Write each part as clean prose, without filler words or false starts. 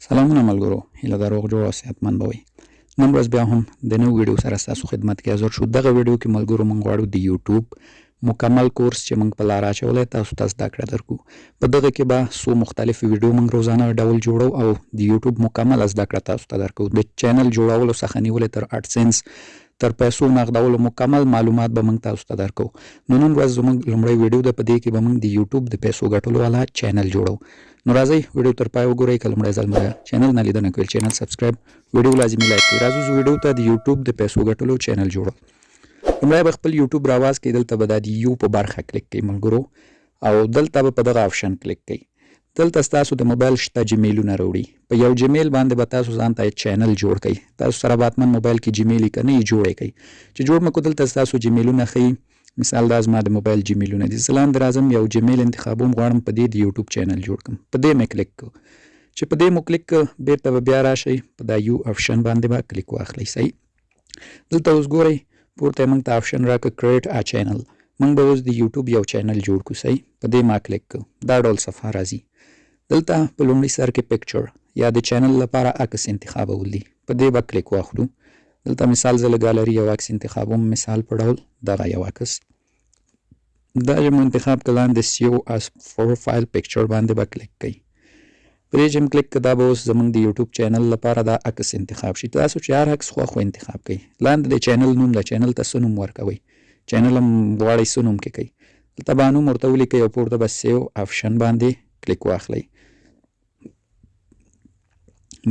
سلامونه ملګرو، هیله ده روغ جوړ او صحتمند به وئ. نن ورځ بیا هم د نوې ویډیو سره ستاسو خدمت کې حاضر شو. دغه ویډیو کې ملګرو موږ غواړو د یوټیوب مکمل کورس چې موږ په لاره اچولی تاسو ته زده کړه درکړو. په دغه کې به څو مختلفې ویډیو موږ روزانه ډول جوړو او د یوټیوب مکمله زده کړه تاسو ته درکوو. د چینل جوړولو څخه نیولې تر اډسنس تر پیسو نغدولو مکمل معلومات به موږ تاسو ته درکوو. نو نن ورځ زموږ لومړی ویډیو ده، په دې کې به موږ د یوټیوب د پیسو ګټلو والا چینل جوړو. نو راځئ ویډیو تر پای وګورئ. که لومړی ځل مو چینل نه لیدنه کوئ چینل سبسکرایب، ویډیو لازمي لایک کړئ. راځو ویډیو ته د یوټیوب د پیسو ګټلو چینل جوړو. لومړی به خپل یوټیوب راواز کړئ، دلته به د یو په برخه کلیک کړئ ملګرو، او دلته به په دغه آپشن کلیک کړئ. دلته ستاسو د موبایل شته جیمیلونه راوړي. په یو جیمیل باندې به تاسو ځان ته چینل جوړ کړئ. تاسو سره باتمن موبایل کې جیمیل که نه یې جوړ کړئ. چې جوړ مو کړو دلته ستاسو جیمیلونه ښیي. مثال دا زما د موبایل جیمیلونه دي. زه لاندې راځم، یو جیمیل انتخابوم، غواړم په دې د یوټیوب چینل جوړ کړم. په دې مې کلیک کړو. چې په دې مو کلیک کړ، بیرته به بیا راشئ، په دا یو آپشن باندې به کلیک واخلئ. صحیح. دلته اوس ګورئ پورته موږ ته آپشن راکړه کریټ ا چینل. موږ به اوس د یوټیوب یو چینل جوړ کړو. صحیح. په دې ما کلیک کړو. دا ډول صفحه راځي. دلته په لومړي سر کې پکچر یا د چینل لپاره عکس انتخابول دي. په دې به کلیک واخلو. دلته مثال زه له ګالري یو عکس انتخابوم، مثال په ډول دغه یو عکس. دا چې مو انتخاب کړه لاندې سیو اس پروفایل پکچر باندې به کلیک کړئ. په دې چې م کلیک کړه دا به اوس زموږ د یوټیوب چینل لپاره دا عکس انتخاب شي. تاسو چې هر عکس خواخوا انتخاب کړئ. لاندې د چینل نوم، د چینل ته څه نوم ورکوئ، چینل هم غواړئ څه نوم کې کوئ. دلته به نوم ورته ولیکئ او پورته به سیو آپشن باندې کلیک واخلئ.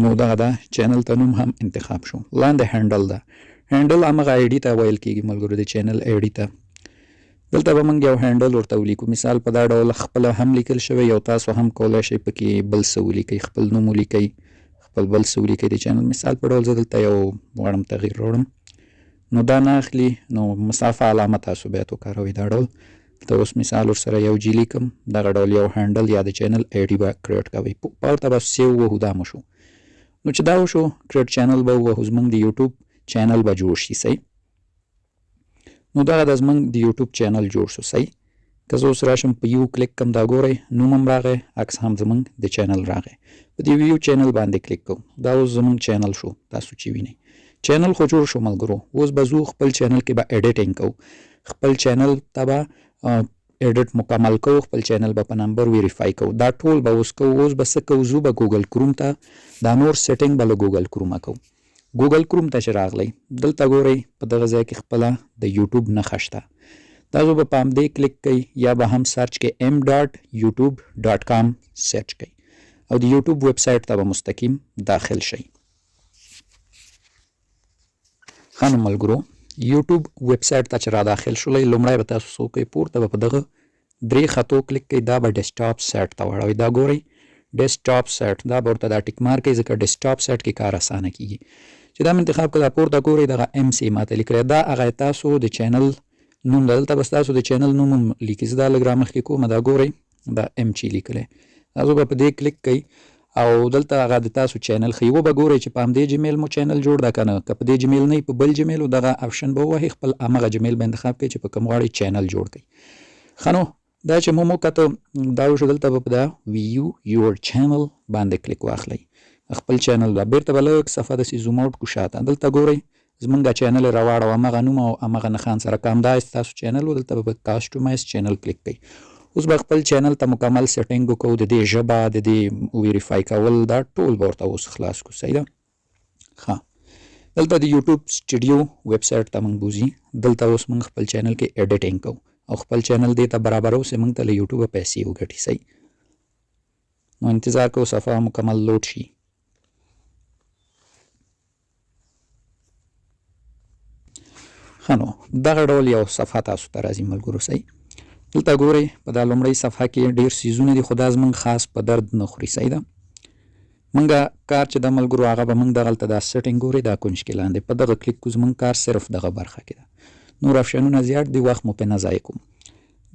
نو دغه ده چینل ته نوم هم انتخاب شو. لاندې هینډل ده. هینډل همغه آی ډي ته ویل کېږي ملګرو، د چینل آی ډي ته. دلته به موږ یو هینډل ورته ولیکو. مثال په دا ډول خپله هم لیکل شوی، یو تاسو هم کولی شئ پکې بل څه ولیکئ، خپل نوم ولیکئ، خپل بل څه ولیکئ د چینل. مثال په ډول زه دلته یو غواړم تغییر راوړم، نو دا نه اخلي، نو مسافه علامه تاسو باید وکاروئ دا ډول. دلته اوس مثال ورسره یو جي لیکم، دغه ډول یو هینډل یا د چینل آی ډي به کریټ کوئ. پورته به سیو ووهو، دا مو شو. نو چې دا وشو کریټ چینل به ووهو، زموږ د یوټیوب چینل به جوړ شي. صحیح. نو دغه د زموږ د یوټیوب چینل جوړ شو. صحیح. که زه اوس راشم په یو کلیک کم، دا ګورئ نوم هم راغی، عکس هم زموږ د چینل راغی. په دې یو چینل باندې کلیک کوو. دا اوس زموږ چینل شو. تاسو چې وینئ چینل خو جوړ شو ملګرو. اوس به ځو خپل چینل کې به ایډیټینګ کوو. خپل چینل ته به ایډیټ مکمل کوو. خپل چینل به په نمبر ویریفای کوو. دا ټول به اوس کوو. اوس به څه کوو، ځو به ګوګل کروم ته، دا نور سیټینګ به له ګوګل کرومه کوو. ګوګل کروم ته چې راغلی، دلته ګورئ په دغه ځای کې خپله د یوټیوب نښه شته. دا زه به په همدې کلیک کوئ، یا به هم سرچ کې m.youtube.com سرچ کوئ او د یوټیوب ویب سایټ ته به مستقیم داخل شئ. ښه نو ملګرو، یوټیوب ویب سایټ ته چې را داخل شولئ، لومړی به تاسو څه وکئ، پورته به په دغه 3 خطو کلیک کوئ. دا به ډیسکټاپ سیټ ته واړوئ. دا ګورئ ډیسکټاپ سیټ، دا به ورته دا ټیک مار کوئ، ځکه ډیسکټاپ سیټ کې کار اسانه کېږي. چې دا م انتخاب کړه، دا پورته ګورئ دغه ام سی ماته لیکلی، دا هغه تاسو د چینل نوم ده. دلته به ستاسو د چینل نوم هم لیکي. زه دا لږ رامخکې کوم، دا ګورئ دا ام چې لیکلی، دا زه به په دې کلیک کوئ او دلته هغه د تاسو چینل ښیي. وبه ګورئ چې په همدې جیمیل مو چینل جوړ ده که نه. که په دې جیمیل نه وي، په بل جیمیل دغه آپشن به ووهئ، خپل همغه جیمیل به انتخاب کړئ چې په کوم غواړئ چینل جوړ کړئ. ښه نو دا چې مو وکتو دا وشو. دلته به په دا ویو یور چینل باندې کلیک واخلئ. خپل چینل به بیرته به لږ صفحه داسې زوم آوټ کړو شاته. دلته ګورئ زموږ چینل یې راواړو، همغه نوم او همغه نښان سره که همدا ستاسو چینل و. دلته به په کاسټومایز چینل کلیک کوئ. اوس به خپل چینل ته مکمل سیټینګ وکړو، د دې ژبه، د دې ویریفای کول، دا ټول به ورته اوس خلاص کړو. صحیح ده. ښه، دلته د یوټیوب سټوډیو ویب سایټ ته موږ بوځي. دلته اوس موږ خپل چینل کې ایډیټینګ کوو او خپل چینل دې ته برابرو چې موږ ته له یوټیوبه پیسې وګټي. صحیح. نو انتظار کوو صفحه مکمل لوډ شي. ښه نو دغه ډول یو صفحه تاسو ته راځي ملګرو. صحیح. دلته ګورئ په دا لومړۍ صفحه کې ډېر څیزونه دي، خو دا زموږ خاص په درد نه خوري. صحیح ده. موږ کار چې د ملګرو هغه به موږ دغلته دا سیټینګ ګورئ، دا کونج کې لاندې په دغه کلیک کوو. زموږ کار صرف دغه برخه کې ده. نور آپشنونه زیات دي، وخت مو پرې نه ضایع کوم.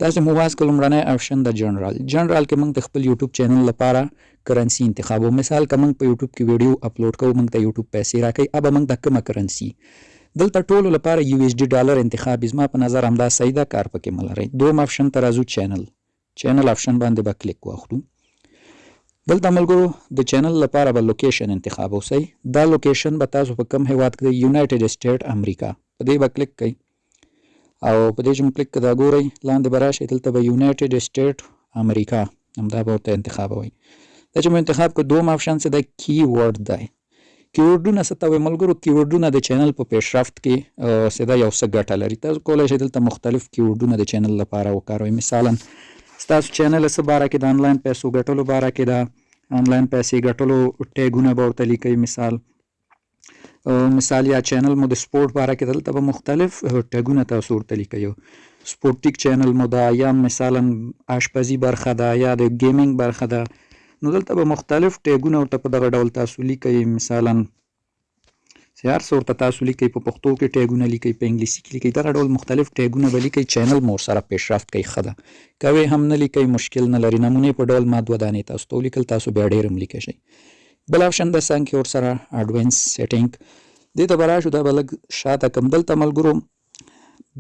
داسې مو واز کړه لومړنی آپشن د جنرال. جنرال کې موږ د خپل یوټیوب چینل لپاره کرنسي انتخابو. مثال که موږ په یوټیوب کې ویډیو اپلوډ کوو، موږ ته یوټیوب پیسې راکوي، اب موږ د کومه کرنسي. دلته ټولو لپاره USD ډالر انتخاب. زما په نظر همدا صحیح ده، کار پکې مه لرئ. دوم آپشن ته راځو چینل. چینل آپشن باندې به کلیک واخلو. دلته ملګرو د چینل لپاره به لوکیشن انتخاب وسی. دا لوکیشن به تاسو په کوم هیواد کې یونایټډ سټیټ امریکا په دې به کلیک کړئ او په دې چې مو کلیک کړئ دا ګورئ لاندې به راشئ دلته به یونایټډ سټیټ امریکا همدا به ورته انتخابوئ. دا چې مو انتخاب کړ دوم آپشن څه دی کی ورډ دی. کیورډونه څه ته وایي ملګرو؟ کیورډونه د چینل په پیشرفت کې سیده یو څه ګټه لري. تاسو کولی شئ دلته مختلف کیورډونه د چینل لپاره وکاروئ. مثلا ستاسو چینل څه باره کې د آنلاین پیسو ګټلو باره کې ده، آنلاین پیسې ګټلو ټیګونه به ورته لیکئ. مثال یا چینل مو د سپورټ باره کې دلته به مختلف ټیګونه تاسو ورته لیکئ. سپورټیک چینل مو ده یا مثلا آشپزي برخه ده یا د ګیمینګ برخه ده، نو دلته به مختلف ټیګونه ورته په دغه ډول تاسو لیکئ. مثلا هر څه ورته تاسو لیکئ، په پښتو کې ټیګونه لیکئ، په انګلیسي کې لیکئ، دغه ډول مختلف ټیګونه به لیکئ. چینل مو ورسره پیشرفت کوي ښه ده. کوي هم نه لیکئ مشکل نه لري. نمونې په ډول ما 2 دانې تاسو ته ولیکل، تاسو بیا ډېر هم لیکلی شئ. بل آپشن د څنګه ورسره اډوانس سیټینګ دې ته به راشو. دا به لږ شاته کړم. دلته ملګرو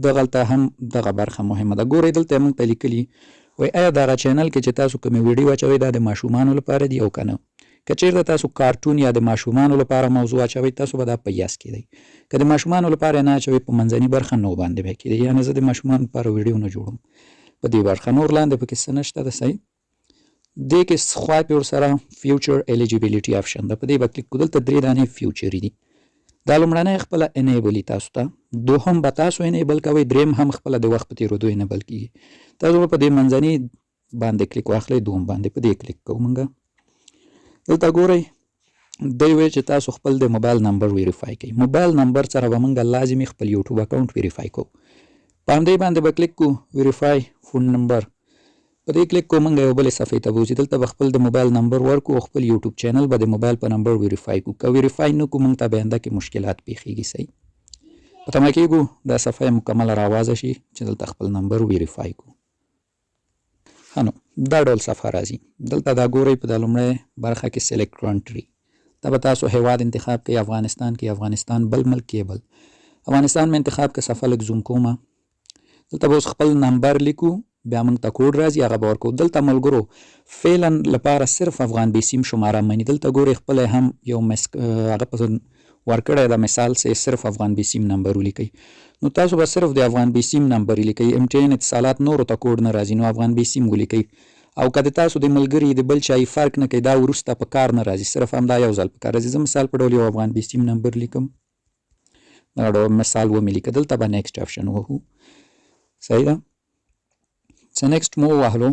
دغلته هم دغه برخه مهمه ده. ګورئ دلته موږ ته لیکلي وایي آیا دغه چینل کې چې تاسو کومې ویډیو اچوئ دا د ماشومانو لپاره دی او که نه. که چېرته تاسو کارټون یا د ماشومانو لپاره موضوع اچوئ تاسو به دا په یس کېدئ. که د ماشومانو لپاره نه اچوئ په منځني برخه نو باندې به کېدئ. یعنې زه د ماشومانو لپاره ویډیو نه جوړوم په دې برخه. نور لاندې پکې څه نشته ده. صحیح دې کې خوا کې ورسره فیوچر الیجیبیلیټي آپشن ده، په دې به کلیک کړو. دلته 3 دانې فیوچري دي. دا لومړنی خپله انیبل تاسو ته، دوهم به تاسو انیبل کوئ، دریم هم خپله د وخت په تېرېدو انیبل کېږي. تاسو به په دې منځني باندې کلیک واخلئ، دوم باندې په دې کلیک کوو. موږ دلته ګورئ دی وایي چې تاسو خپل د موبایل نمبر ویریفای کړئ. موبایل نمبر سره به موږ لازمي خپل یوټیوب اکاونټ ویریفای کوو. په همدې باندې به کلیک کوو ویریفای فون نمبر. په دې کلیک کوو موږ یو بلې صفحې ته بوځي. دلته به خپل د موبایل نمبر ورکو او خپل یوټیوب چینل به د موبایل په نمبر ویریفای کوو. که ویریفای نه کوو موږ ته به آینده کې مشکلات پیښیږي. صحیح په تمه کېږو دا صفحه مکمله راوازه شي چې دلته خپل نمبر ویریفای کوو. نو دا ډول صفحه راځي. دلته دا ګورئ په دا لومړی برخه کې سلیکټ کنټري. دا به تاسو هیواد انتخاب کړئ. افغانستان کې افغانستان، بل ملک کې بل. افغانستان مې انتخاب کړه، صفحه لږ زوم کومه. دلته به اوس خپل نمبر لیکو، بیا موږ ته کوډ راځي هغه به ورکوو. دلته ملګرو فعلا لپاره صرف افغان بیسیم شماره مني. دلته ګورئ خپله هم یو هغه په ورکړی ده مثال سه صرف افغان بیسیم نمبر ولیکئ. نو تاسو به صرف د افغان بیسیم نمبر لیکئ. MTN اتصالات نورو ته کوډ نه راځي، نو افغان بیسیم ولیکئ. او که د تاسو د ملګري د بل چا فرق نه کوي دا وروسته په کار نه راځي، صرف همدا یو ځل په کار راځي. زه مثال په ډول یو افغان بیسیم نمبر لیکم. دا ډول مثال ومې لیکه. دلته به نیکسټ آپشن ووهو. صحیح ده. څه نیکسټ مو ووهلو.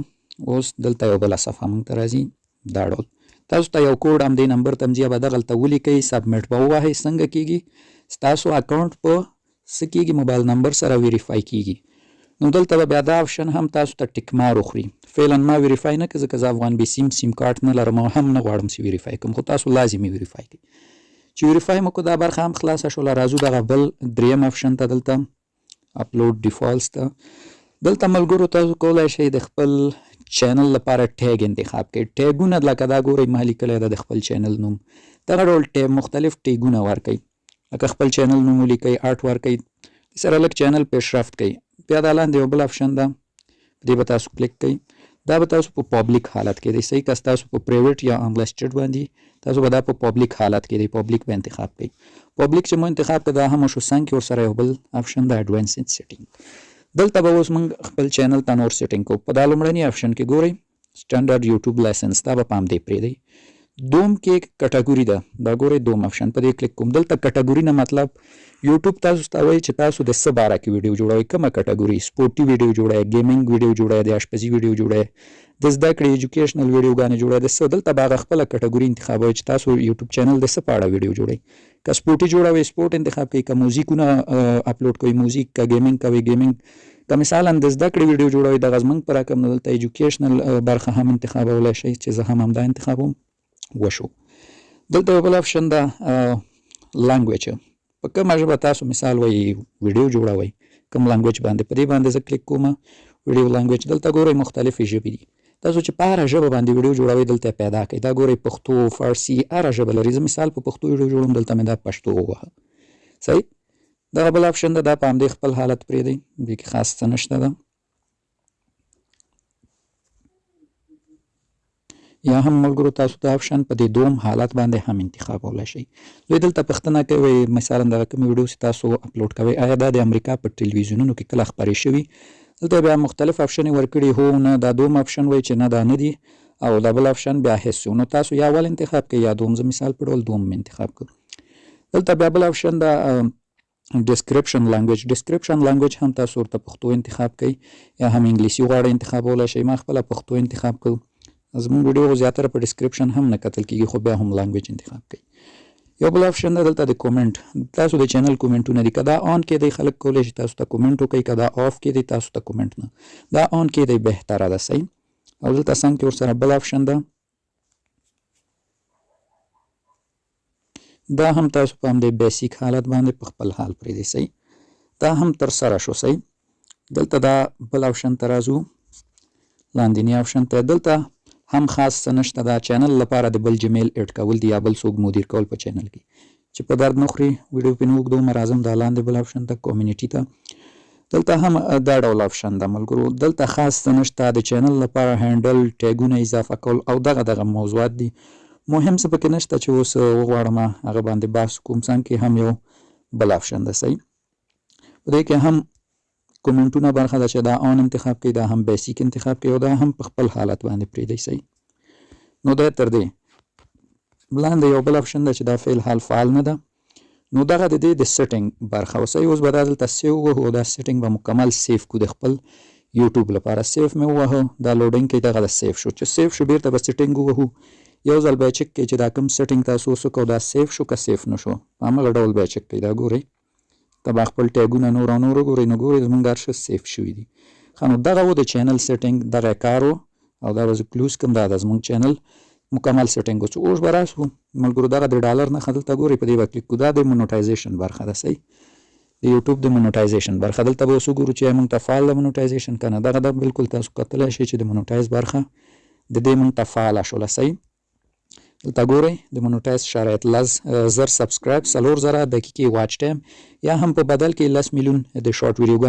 اوس دلته یو بله صفحه موږ ته راځي. دا ډول تاسو ته یو کوډ همدې نمبر ته ځي، به دغلته ولیکئ، سبمیټ به ووهئ. څنګه کېږي؟ ستاسو اکاونټ په څه کېږي؟ موبایل نمبر سره ویریفای کېږي. نو دلته به بیا دا آپشن هم تاسو ته ټیک مار وخوري. فعلا ما ویریفای نه کړه ځکه زه افغان بیسیم سیم کارت نه لرم او هم نه غواړم چې ویریفای کړم، خو تاسو لازمي ویریفای کړئ. چې ویریفای مو کړو دا برخه هم خلاصه شوله. راځو دغه بل دریم آپشن ته، دلته اپلوډ ډیفالټس ته. دلته ملګرو تاسو کولی شئ د خپل چینل لپاره ټیګ انتخاب کړئ. ټیګونه لکه دا ګورئ ما لیکلی ده د خپل چینل نوم. دغه ډول مختلف ټیګونه ورکئ. لکه خپل چینل نوم ولیکئ، آرټ ورکئ، سره لږ چینل پیشرفت کوي. بیا دا لاندې یو بل آپشن ده، دې به تاسو کلیک کوئ. دا به تاسو په پابلیک حالت کې دی. صحیح که تاسو په پرایویټ یا انلیسټډ باندې تاسو به دا په پابلیک حالت کې دی. پابلیک به انتخاب کړئ. پابلیک چې مو انتخاب کړه دا هم شو. څنګه کې ورسره یو بل آپشن ده اډوانس سیټینګ. دلته به اوس موږ خپل چینل ته نور سیټینګ کوو. په دا لومړني آپشن کې ګورئ سټنډرډ یوټیوب لایسنس، دا به پام دې پرېږدئ. دوم کې کټګوري ده، دا ګورئ دوم آپشن په دې کلیک کوم. دلته کټګوري نه مطلب یوټیوب تاسو ته وایي چې تاسو د څه باره کې ویډیو جوړوئ، کومه کټګوري، سپورټي ویډیو جوړوئ، ګیمینګ ویډیو جوړوئ، د اشپزي ویډیو جوړوئ، د زده کړې ایجوکیشنل ویډیوګانې جوړوئ، د څه. دلته به هغه خپله کټګوري انتخابوئ چې تاسو یوټیوب چینل د څه په اړه ویډیو جوړوئ. که سپورټي جوړوئ سپورټ انتخاب کړئ، که موزیکونه اپلوډ کوئ موزیک، که ګیمینګ کوئ ګیمینګ، که مثلا د زده کړې ویډیو جوړوئ دغه زموږ په رقم نه دلته ایجوکیشنل برخه هم انتخابولی شئ چې زه هم همدا انتخابوم. وشو. دلته یو بل آپشن ده لانګویج. په کومه ژبه تاسو مثال وایي ویډیو جوړوئ، کوم لانګویج باندې، په دې باندې زه کلیک کوم. ویډیو لانګویج دلته ګورئ مختلفې ژبې دي. تاسو چې په هره ژبه باندې ویډیو جوړوئ دلته پیدا کړئ. دا ګورئ پښتو، فارسي، هره ژبه لري. زه مثال په پښتو ویډیو جوړوم، دلته مې دا پښتو ووهه. صحیح. دغه بل آپشن ده، دا په همدې خپل حالت پرېږدئ، دې کې خاص څه نشته ده. یا هم ملګرو تاسو دا آپشن په دې دوم حالت باندې هم انتخابولی شئ. دوی دلته پوښتنه کوي مثلا دغه کومې ویډیو چې تاسو اپلوډ کوئ آیا دا د امریکا په ټلویزیونونو کې کله خپرې شوي؟ دلته بیا مختلف آپشن یې ورکړي، هو نه دا دوم آپشن وایي چې نه دا نه دي، او دا بل آپشن بیا هیڅ. نو تاسو یا اول انتخاب کوئ یا دوم. زه مثال په ډول دوم انتخاب کوم. دلته بیا بل آپشن دا ډسکرپشن لانګویج. ډسکرپشن لانګویج هم تاسو ورته پښتو انتخاب کوئ یا هم انګلیسي غواړئ انتخابولی شئ. ما خپله پښتو انتخاب کوم. زموږ ویډیو زیاتره په ډسکرپشن هم نه کتل کېږي، خو بیا هم لانګویج انتخاب کوئ. یو بل آپشن ده دلته د کومنټ. تاسو د چینل کومنټونه دي، که دا آن کېدی خلک کولی شي تاسو ته کومنټ وکړي، که دا آف کېدی تاسو ته کومنټ نه. دا آن کېدی بهتره ده. صحیح. او دلته څنګ کې ورسره بل آپشن ده، دا هم تاسو په همدې بیسیک حالت باندې په خپل حال پرېږدئ. صحیح. دا هم ترسره شو. صحیح. دلته دا بل آپشن ته راځو، لاندینی آپشن ته. دلته هم خاص څه نشته، دا چینل لپاره د بل جمیل ایډ کول دي یا بل څوک مدیر کول په چینل کې چې په درد نه خوري. ویډیو پې نه اوږدوم، راځم دا لاندې بل آپشن ته، کمیونټي ته. دلته هم دا ډول آپشن ده ملګرو. دلته خاص څه نشته، د چینل لپاره هینډل، ټیګونه اضافه کول او دغه موضوعات دي. مهم څه پکې نشته چې اوس وغواړم هغه باندې بحث کوم. څنګ کې هم یو بل آپشن ده. صحیح. په دې کې هم کومنټونه برخه ده چې دا آن انتخاب کوي، دا هم بیسیک انتخاب کوي او دا هم په خپل حالت باندې پرېږدئ. صحیح. نو دا تر دې لاندې یو بل آپشن ده چې دا فعل حال فعال نه ده، نو دغه د دې د سیټینګ برخه و. صحیح. اوس به دا دلته سیو ووهو، دا سیټینګ به مکمل سیف کړو د خپل یوټیوب لپاره. سیف مې ووهه، دا لوډینګ کوي، دغه د سیف شو. چې سیف شو بیرته به سیټینګ ووهو، یو ځل به یې چک کوي چې دا کوم سیټینګ تاسو وسوکو دا سیف شو که سیف نه شو. په همغه ډول به یې چک کوي. دا ګورئ ته به خپل ټیګونه نور او نور وګورئ، نو ګورئ زموږ هر څه سیف شوي دي. ښه نو دغه و د چینل سیټینګ، دغه کار و او دا به زه کلوز کړم. دا د زموږ چینل مکمل سیټینګ و. چې اوس به راشو ملګرو دغه د ډالر نښه دلته ګورئ، په دې به کلیک کړو. دا د مونوټایزیشن برخه ده. صحیح. د یوټیوب د مونوټایزیشن برخه. دلته به اوس وګورو چې موږ ته فعال ده مونوټایزیشن که نه. دغه ده بلکل تاسو کتلی شئ چې د مونوټایز برخه د دې موږ ته فعاله شوله. صحیح. دلته ګورئ د مونوټایز شرایط 1000 سبسکرایب، 4000 دقیقې واچ ټایم، یا هم په بدل کې 10 میلیون د شارټ ویډیوګانو